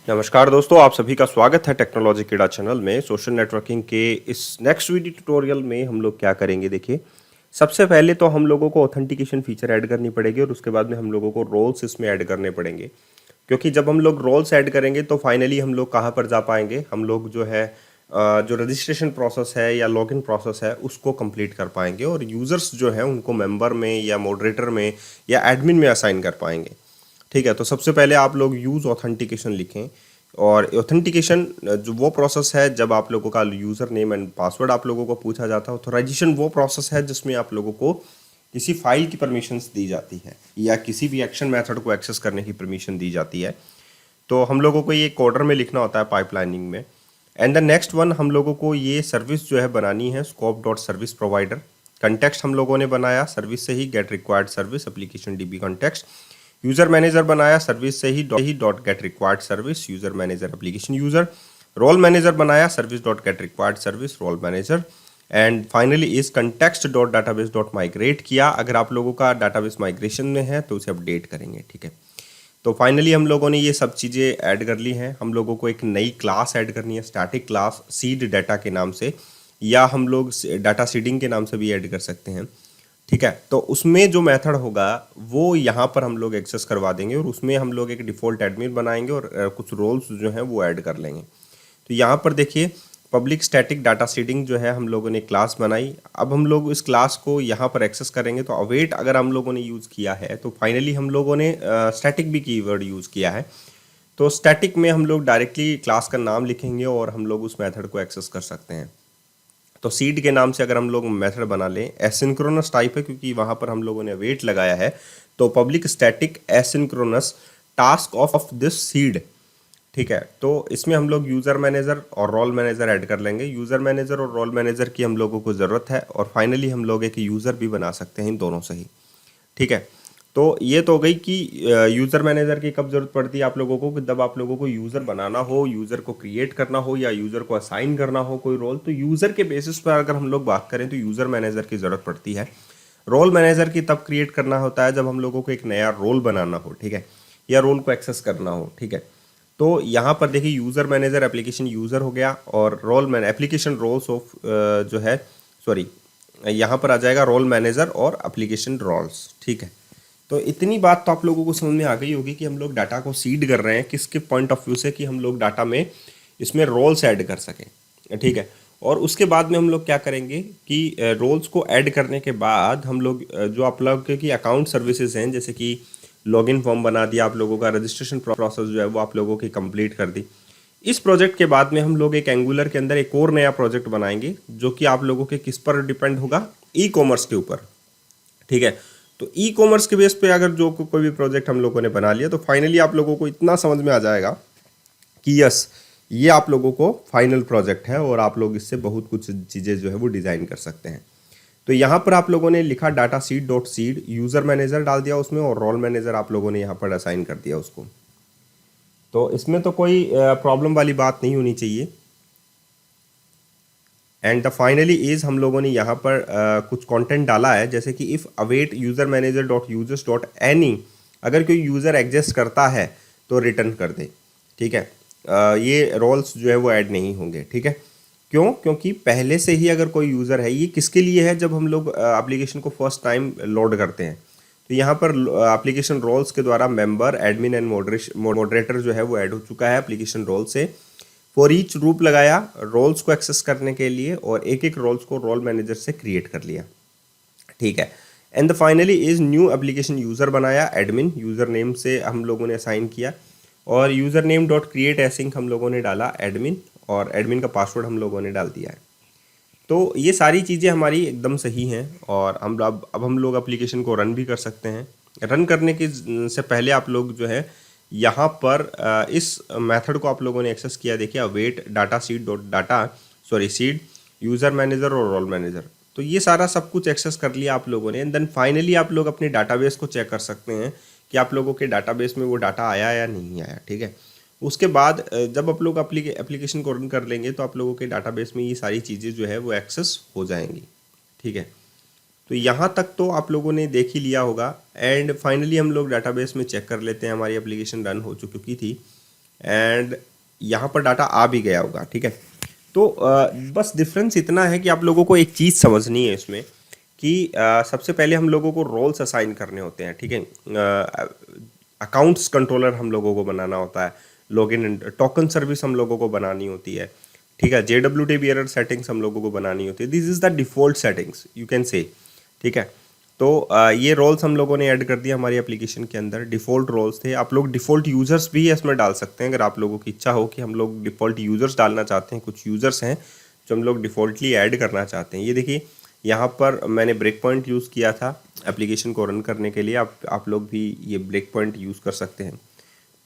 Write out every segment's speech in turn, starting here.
नमस्कार दोस्तों, आप सभी का स्वागत है टेक्नोलॉजी कीड़ा चैनल में। सोशल नेटवर्किंग के इस नेक्स्ट वीडियो ट्यूटोरियल में हम लोग क्या करेंगे, देखिए। सबसे पहले तो हम लोगों को ऑथेंटिकेशन फीचर ऐड करनी पड़ेगी और उसके बाद में हम लोगों को रोल्स इसमें ऐड करने पड़ेंगे। क्योंकि जब हम लोग रोल्स ऐड करेंगे तो फाइनली हम लोग कहाँ पर जा पाएंगे, हम लोग जो है जो रजिस्ट्रेशन प्रोसेस है या लॉगिन प्रोसेस है उसको कंप्लीट कर पाएंगे और यूज़र्स जो है उनको मेंबर में या मॉडरेटर में या एडमिन में असाइन कर पाएंगे। ठीक है, तो सबसे पहले आप लोग यूज़ ऑथेंटिकेशन लिखें। और ऑथेंटिकेशन जो वो प्रोसेस है जब आप लोगों का यूज़र नेम एंड पासवर्ड आप लोगों को पूछा जाता है। ऑथराइजेशन वो प्रोसेस है जिसमें आप लोगों को किसी फाइल की परमिशंस दी जाती है या किसी भी एक्शन मेथड को एक्सेस करने की परमिशन दी जाती है। तो हम लोगों को ये कोडर में लिखना होता है पाइपलाइनिंग में। एंड द नेक्स्ट वन, हम लोगों को ये सर्विस जो है बनानी है scope dot service provider. Context हम लोगों ने बनाया सर्विस से ही get required service application DB context. User manager बनाया सर्विस से ही dot get required service user manager application user. Role manager बनाया service dot get required service role manager. And finally इस context dot database dot migrate किया। अगर आप लोगों का डाटाबेस माइग्रेशन में है तो उसे अपडेट करेंगे। ठीक है, तो फाइनली हम लोगों ने ये सब चीज़ें ऐड कर ली हैं। हम लोगों को एक नई क्लास ऐड करनी है, स्टैटिक क्लास सीड डाटा के नाम से, या हम लोग डाटा सीडिंग के नाम से भी ऐड कर सकते हैं। ठीक है, तो उसमें जो मेथड होगा वो यहाँ पर हम लोग एक्सेस करवा देंगे और उसमें हम लोग एक डिफ़ॉल्ट एडमिन बनाएंगे और कुछ रोल्स जो हैं वो ऐड कर लेंगे। तो यहाँ पर देखिए पब्लिक स्टैटिक डाटा सीडिंग जो है हम लोगों ने क्लास बनाई। अब हम लोग इस क्लास को यहाँ पर एक्सेस करेंगे तो अवेट अगर हम लोगों ने यूज़ किया है तो फाइनली हम लोगों ने स्टैटिक भी कीवर्ड यूज़ किया है। तो स्टैटिक में हम लोग डायरेक्टली क्लास का नाम लिखेंगे और हम लोग उस मेथड को एक्सेस कर सकते हैं। तो सीड के नाम से अगर हम लोग मेथड बना लें, एसिंक्रोनस टाइप है क्योंकि वहाँ पर हम लोगों ने वेट लगाया है। तो public static asynchronous task of this seed. ठीक है, तो इसमें हम लोग यूज़र मैनेजर और रोल मैनेजर ऐड कर लेंगे। यूज़र मैनेजर और रोल मैनेजर की हम लोगों को ज़रूरत है और फाइनली हम लोग एक यूज़र भी बना सकते हैं इन दोनों से ही। ठीक है, तो ये तो हो गई कि यूज़र मैनेजर की कब ज़रूरत पड़ती है आप लोगों को, कि जब आप लोगों को यूज़र बनाना हो, यूज़र को क्रिएट करना हो या यूज़र को असाइन करना हो कोई रोल। तो यूज़र के बेसिस पर अगर हम लोग बात करें तो यूज़र मैनेजर की ज़रूरत पड़ती है। रोल मैनेजर की तब क्रिएट करना होता है जब हम लोगों को एक नया रोल बनाना हो। ठीक है, या रोल को एक्सेस करना हो। ठीक है, तो यहाँ पर देखिए यूज़र मैनेजर एप्लीकेशन यूज़र हो गया और role man application roles of जो है सॉरी यहाँ पर आ जाएगा रोल मैनेजर और एप्लीकेशन रोल्स। ठीक है, तो इतनी बात तो आप लोगों को समझ में आ गई होगी कि हम लोग डाटा को सीड कर रहे हैं किसके पॉइंट ऑफ व्यू से, कि हम लोग डाटा में इसमें रोल्स ऐड कर सकें। ठीक है, और उसके बाद में हम लोग क्या करेंगे कि रोल्स को ऐड करने के बाद हम लोग जो आप लोग की अकाउंट सर्विसेज हैं, जैसे कि लॉगिन फॉर्म बना दिया आप लोगों का, रजिस्ट्रेशन प्रोसेस जो है वो आप लोगों की कंप्लीट कर दी। इस प्रोजेक्ट के बाद में हम लोग एक एंगुलर के अंदर एक और नया प्रोजेक्ट बनाएंगे जो कि आप लोगों के किस पर डिपेंड होगा, ई कॉमर्स के ऊपर। ठीक है, तो ई कॉमर्स के बेस पे अगर जो कोई भी प्रोजेक्ट हम लोगों ने बना लिया तो फाइनली आप लोगों को इतना समझ में आ जाएगा कि यस, ये आप लोगों को फाइनल प्रोजेक्ट है और आप लोग इससे बहुत कुछ चीज़ें जो है वो डिज़ाइन कर सकते हैं। तो यहाँ पर आप लोगों ने लिखा data seed dot seed, user manager डाल दिया उसमें और रोल मैनेजर आप लोगों ने यहाँ पर असाइन कर दिया उसको। तो इसमें तो कोई प्रॉब्लम वाली बात नहीं होनी चाहिए। एंड द फाइनली इज हम लोगों ने यहाँ पर कुछ कंटेंट डाला है, जैसे कि if await user manager dot users dot any, अगर कोई यूज़र एग्जिस्ट करता है तो रिटर्न कर दे। ठीक है, ये रोल्स जो है वो ऐड नहीं होंगे। ठीक है, क्यों? क्योंकि पहले से ही अगर कोई यूज़र है, ये किसके लिए है, जब हम लोग एप्लीकेशन को फर्स्ट टाइम लोड करते हैं तो यहाँ पर एप्लीकेशन रोल्स के द्वारा मेंबर एडमिन एंड मॉडरेटर जो है वो ऐड हो चुका है एप्लीकेशन रोल से। फॉर ईच रूप लगाया रोल्स को एक्सेस करने के लिए और एक एक रोल्स को रोल मैनेजर से क्रिएट कर लिया। ठीक है, and the finally is new application user बनाया, एडमिन यूज़र नेम से हम लोगों ने असाइन किया और user name dot create async हम लोगों ने डाला एडमिन और एडमिन का पासवर्ड हम लोगों ने डाल दिया है। तो ये सारी चीज़ें हमारी एकदम सही हैं और हम अब हम लोग एप्लीकेशन को रन भी कर सकते हैं। रन करने के से पहले आप लोग जो है यहाँ पर इस मेथड को आप लोगों ने एक्सेस किया, देखिए await data seed dot data seed user manager और रोल मैनेजर। तो ये सारा सब कुछ एक्सेस कर लिया आप लोगों ने एंड देन फाइनली आप लोग अपने डाटाबेस को चेक कर सकते हैं कि आप लोगों के डाटाबेस में वो डाटा आया या नहीं आया। ठीक है, उसके बाद जब आप लोग एप्लीकेशन को रन कर लेंगे तो आप लोगों के डाटाबेस में ये सारी चीज़ें जो है वो एक्सेस हो जाएंगी। ठीक है, तो यहाँ तक तो आप लोगों ने देख ही लिया होगा एंड फाइनली हम लोग डाटाबेस में चेक कर लेते हैं, हमारी एप्लीकेशन रन हो चुकी थी। एंड यहाँ पर डाटा आ भी गया होगा, ठीक है। तो बस डिफरेंस इतना है कि आप लोगों को एक चीज़ समझनी है इसमें कि सबसे पहले हम लोगों को रोल्स असाइन करने होते हैं, ठीक है। अकाउंट्स कंट्रोलर हम लोगों को बनाना होता है, लॉगिन टोकन सर्विस हम लोगों को बनानी होती है, ठीक है। JWT बियरर सेटिंग्स हम लोगों को बनानी होती है। This is the default settings you can say, ठीक है। तो ये रोल्स हम लोगों ने ऐड कर दिया हमारी एप्लीकेशन के अंदर। डिफ़ॉल्ट रोल्स थे, आप लोग डिफ़ॉल्ट यूज़र्स भी इसमें डाल सकते हैं अगर आप लोगों की इच्छा हो कि हम लोग डिफ़ॉल्ट यूज़र्स डालना चाहते हैं। कुछ यूज़र्स हैं जो हम लोग डिफ़ॉल्टली ऐड करना चाहते हैं। ये देखिए यहाँ पर मैंने ब्रेक पॉइंट यूज़ किया था एप्लीकेशन को रन करने के लिए। आप लोग भी ये ब्रेक पॉइंट यूज़ कर सकते हैं।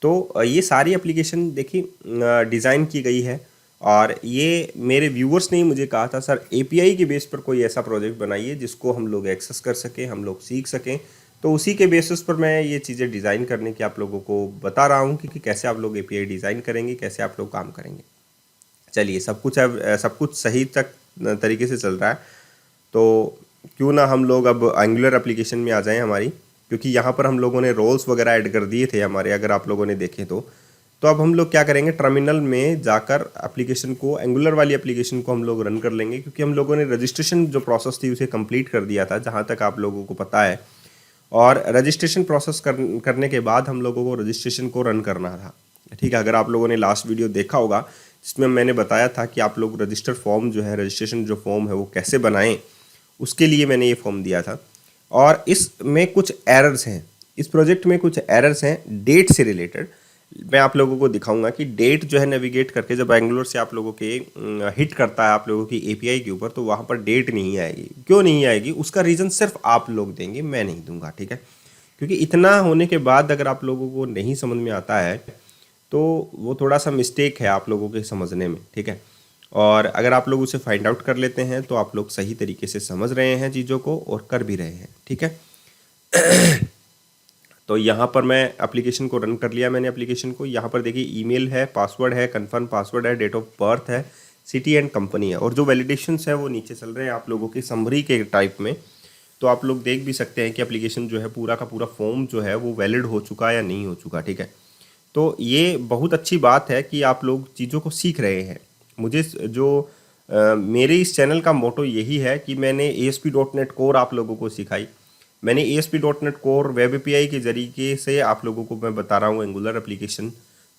तो ये सारी एप्लीकेशन देखिए डिज़ाइन की गई है, और ये मेरे व्यूअर्स ने ही मुझे कहा था सर एपीआई के बेस पर कोई ऐसा प्रोजेक्ट बनाइए जिसको हम लोग एक्सेस कर सकें, हम लोग सीख सकें। तो उसी के बेसिस पर मैं ये चीज़ें डिज़ाइन करने की आप लोगों को बता रहा हूँ कि कैसे आप लोग एपीआई डिज़ाइन करेंगे, कैसे आप लोग काम करेंगे। चलिए सब कुछ सही तक तरीके से चल रहा है, तो क्यों ना हम लोग अब एंगुलर एप्लीकेशन में आ जाएं हमारी, क्योंकि यहाँ पर हम लोगों ने रोल्स वगैरह ऐड कर दिए थे हमारे, अगर आप लोगों ने देखे तो अब हम लोग क्या करेंगे, टर्मिनल में जाकर एप्लीकेशन को, एंगुलर वाली एप्लीकेशन को हम लोग रन कर लेंगे, क्योंकि हम लोगों ने रजिस्ट्रेशन जो प्रोसेस थी उसे कंप्लीट कर दिया था जहाँ तक आप लोगों को पता है। और रजिस्ट्रेशन प्रोसेस करने के बाद हम लोगों को रजिस्ट्रेशन को रन करना था, ठीक है। अगर आप लोगों ने लास्ट वीडियो देखा होगा जिसमें मैंने बताया था कि आप लोग रजिस्टर फॉर्म जो है, रजिस्ट्रेशन जो फॉर्म है वो कैसे बनाएं, उसके लिए मैंने ये फॉर्म दिया था। और इसमें कुछ एरर्स हैं, इस प्रोजेक्ट में कुछ एरर्स हैं डेट से रिलेटेड। मैं आप लोगों को दिखाऊंगा कि डेट जो है नेविगेट करके जब एंगुलर से आप लोगों के हिट करता है आप लोगों की एपीआई के ऊपर, तो वहाँ पर डेट नहीं आएगी। क्यों नहीं आएगी उसका रीज़न सिर्फ आप लोग देंगे, मैं नहीं दूंगा, ठीक है। क्योंकि इतना होने के बाद अगर आप लोगों को नहीं समझ में आता है तो वो थोड़ा सा मिस्टेक है आप लोगों के समझने में, ठीक है। और अगर आप लोग उसे फाइंड आउट कर लेते हैं तो आप लोग सही तरीके से समझ रहे हैं चीज़ों को और कर भी रहे हैं, ठीक है। तो यहाँ पर मैं एप्लीकेशन को रन कर लिया मैंने एप्लीकेशन को। यहाँ पर देखिए ईमेल है, पासवर्ड है, कन्फर्म पासवर्ड है, डेट ऑफ बर्थ है, सिटी एंड कंपनी है, और जो वैलिडेशंस है वो नीचे चल रहे हैं आप लोगों की समरी के टाइप में। तो आप लोग देख भी सकते हैं कि एप्लीकेशन जो है पूरा का पूरा फॉर्म जो है वो वैलिड हो चुका है या नहीं हो चुका, ठीक है। तो ये बहुत अच्छी बात है कि आप लोग चीज़ों को सीख रहे हैं। मुझे जो मेरे इस चैनल का मोटो यही है कि मैंने ASP.NET कोर आप लोगों को सिखाई। मैंने ASP.NET कोर वेब एपीआई के जरिए से आप लोगों को मैं बता रहा हूँ एंगुलर एप्लीकेशन।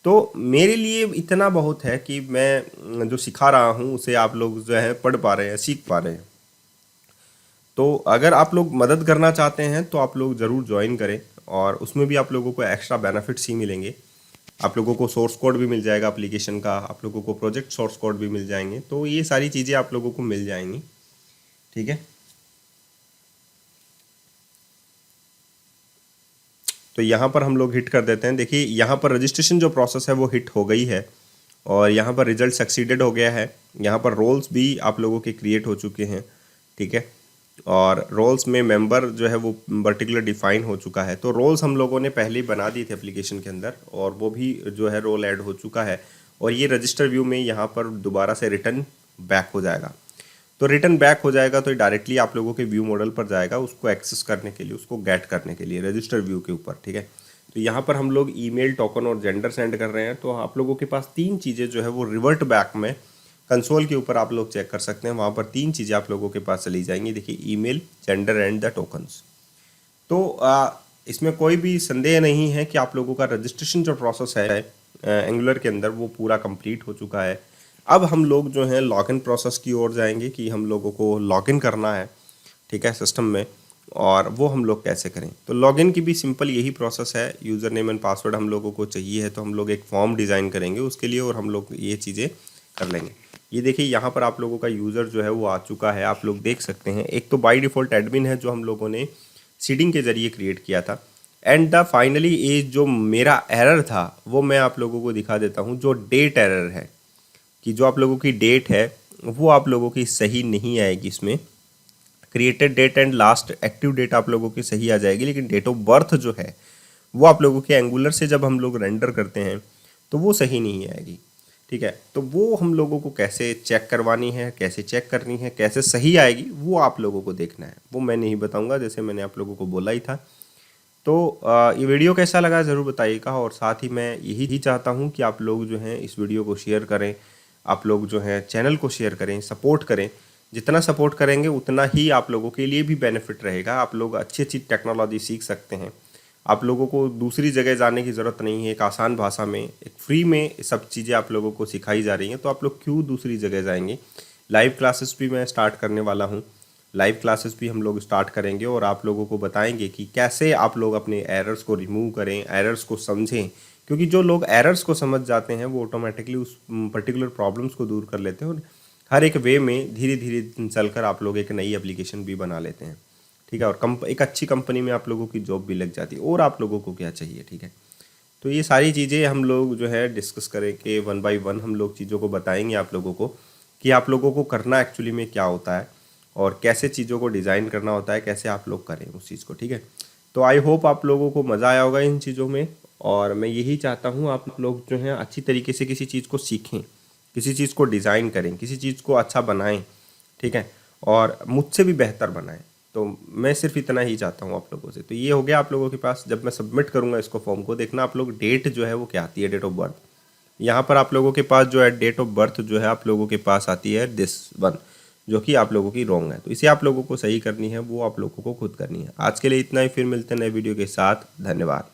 तो मेरे लिए इतना बहुत है कि मैं जो सिखा रहा हूँ उसे आप लोग जो है पढ़ पा रहे हैं, सीख पा रहे हैं। तो अगर आप लोग मदद करना चाहते हैं तो आप लोग ज़रूर ज्वाइन करें, और उसमें भी आप लोगों को एक्स्ट्रा बेनिफिट्स ही मिलेंगे। आप लोगों को सोर्स कोड भी मिल जाएगा एप्लीकेशन का, आप लोगों को प्रोजेक्ट सोर्स कोड भी मिल जाएंगे। तो ये सारी चीज़ें आप लोगों को मिल जाएंगी, ठीक है। तो यहाँ पर हम लोग हिट कर देते हैं। देखिए यहाँ पर रजिस्ट्रेशन जो प्रोसेस है वो हिट हो गई है, और यहाँ पर रिजल्ट सक्सीडेड हो गया है। यहाँ पर रोल्स भी आप लोगों के क्रिएट हो चुके हैं, ठीक है। और रोल्स में मेंबर जो है वो पर्टिकुलर डिफाइन हो चुका है। तो रोल्स हम लोगों ने पहले ही बना दी थी एप्लीकेशन के अंदर, और वो भी जो है रोल ऐड हो चुका है। और ये रजिस्टर व्यू में यहाँ पर दोबारा से रिटर्न बैक हो जाएगा। तो रिटर्न बैक हो जाएगा तो डायरेक्टली आप लोगों के व्यू मॉडल पर जाएगा उसको एक्सेस करने के लिए, उसको गेट करने के लिए रजिस्टर व्यू के ऊपर, ठीक है। तो यहाँ पर हम लोग ईमेल, टोकन और जेंडर सेंड कर रहे हैं। तो आप लोगों के पास तीन चीज़ें जो है वो रिवर्ट बैक में कंसोल के ऊपर आप लोग चेक कर सकते हैं। वहाँ पर तीन चीज़ें आप लोगों के पास चली जाएंगी। देखिए email, gender and the tokens. तो इसमें कोई भी संदेह नहीं है कि आप लोगों का रजिस्ट्रेशन जो प्रोसेस है एंगुलर के अंदर वो पूरा कंप्लीट हो चुका है। अब हम लोग जो है लॉगिन प्रोसेस की ओर जाएंगे कि हम लोगों को लॉगिन करना है, ठीक है, सिस्टम में। और वो हम लोग कैसे करें, तो लॉगिन की भी सिंपल यही प्रोसेस है। यूज़र नेम एंड पासवर्ड हम लोगों को चाहिए है, तो हम लोग एक फॉर्म डिज़ाइन करेंगे उसके लिए, और हम लोग ये चीज़ें कर लेंगे। ये देखिए यहाँ पर आप लोगों का यूज़र जो है वो आ चुका है, आप लोग देख सकते हैं। एक तो बाय डिफ़ॉल्ट एडमिन है जो हम लोगों ने सीडिंग के ज़रिए क्रिएट किया था। एंड द फाइनली ये जो मेरा एरर था वो मैं आप लोगों को दिखा देता हूँ। जो डेट एरर है कि जो आप लोगों की डेट है वो आप लोगों की सही नहीं आएगी। इसमें created date and last active date आप लोगों की सही आ जाएगी, लेकिन डेट ऑफ बर्थ जो है वो आप लोगों के एंगुलर से जब हम लोग रेंडर करते हैं तो वो सही नहीं आएगी, ठीक है। तो वो हम लोगों को कैसे चेक करवानी है, कैसे चेक करनी है, कैसे सही आएगी वो आप लोगों को देखना है। वो मैं नहीं बताऊंगा, जैसे मैंने आप लोगों को बोला ही था। तो ये वीडियो कैसा लगा ज़रूर बताइएगा, और साथ ही मैं यही चाहता हूँ कि आप लोग जो हैं इस वीडियो को शेयर करें, आप लोग जो हैं चैनल को शेयर करें, सपोर्ट करें। जितना सपोर्ट करेंगे उतना ही आप लोगों के लिए भी बेनिफिट रहेगा। आप लोग अच्छी अच्छी टेक्नोलॉजी सीख सकते हैं। आप लोगों को दूसरी जगह जाने की ज़रूरत नहीं है। एक आसान भाषा में, एक फ्री में सब चीज़ें आप लोगों को सिखाई जा रही हैं, तो आप लोग क्यों दूसरी जगह जाएंगे। लाइव क्लासेस भी मैं स्टार्ट करने वाला हूँ। लाइव क्लासेस भी हम लोग स्टार्ट करेंगे और आप लोगों को बताएंगे कि कैसे आप लोग अपने एरर्स को रिमूव करें, एरर्स को समझें। क्योंकि जो लोग एरर्स को समझ जाते हैं वो ऑटोमेटिकली उस पर्टिकुलर प्रॉब्लम्स को दूर कर लेते हैं, और हर एक वे में धीरे धीरे चलकर आप लोग एक नई एप्लीकेशन भी बना लेते हैं। ठीक है, और एक अच्छी कंपनी में आप लोगों की जॉब भी लग जाती है। और आप लोगों को क्या चाहिए। ठीक है, तो ये सारी चीज़ें हम लोग जो है डिस्कस करेंगे, वन बाय वन हम लोग चीज़ों को बताएंगे आप लोगों को कि आप लोगों को करना एक्चुअली में क्या होता है और कैसे चीज़ों को डिज़ाइन करना होता है, कैसे आप लोग करें उस चीज़ को। ठीक है, तो आई होप आप लोगों को मज़ा आया होगा इन चीज़ों में, और मैं यही चाहता हूँ आप लोग जो हैं अच्छी तरीके से किसी चीज़ को सीखें, किसी चीज़ को डिज़ाइन करें, किसी चीज़ को अच्छा बनाएं। ठीक है, और मुझसे भी बेहतर बनाएं। तो मैं सिर्फ इतना ही चाहता हूँ आप लोगों से। तो ये हो गया आप लोगों के पास। जब मैं सबमिट करूँगा इसको फॉर्म को, देखना आप लोग डेट जो है वो क्या आती है, डेट ऑफ बर्थ। यहाँ पर आप लोगों के पास जो है डेट ऑफ बर्थ जो है आप लोगों के पास आती है दिस वन, जो कि आप लोगों की रॉन्ग है। तो इसे आप लोगों को सही करनी है, वो आप लोगों को खुद करनी है। आज के लिए इतना ही, फिर मिलते हैं नए वीडियो के साथ। धन्यवाद।